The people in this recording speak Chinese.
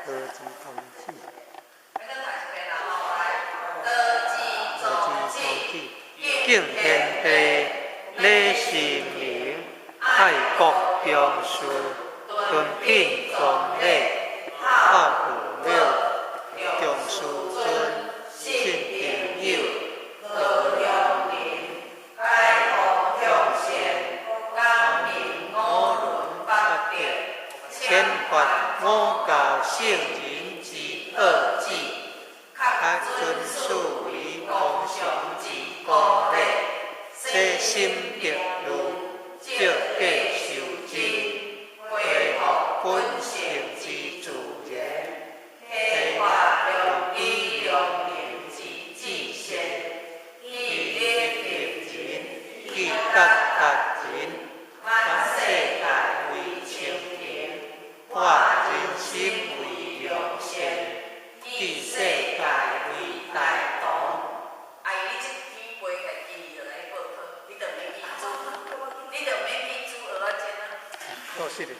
和之同气。敬天地，礼神明，爱国忠士，敦品忠礼，孝父母，重师尊，信朋友，乐良民，解脱向善，感应五伦八德，遣发五教圣人之恶旨，确遵守为公常之鼓励，细心得路，照假修真，恢复本性之自然，体化良知良能之至善，以礼立人，以德达人，万世界为清平，化人心为良善，以世界为大同。哎，你这几杯来记就来报考，你就免去煮，你就免去煮蚵仔煎啊。多谢你。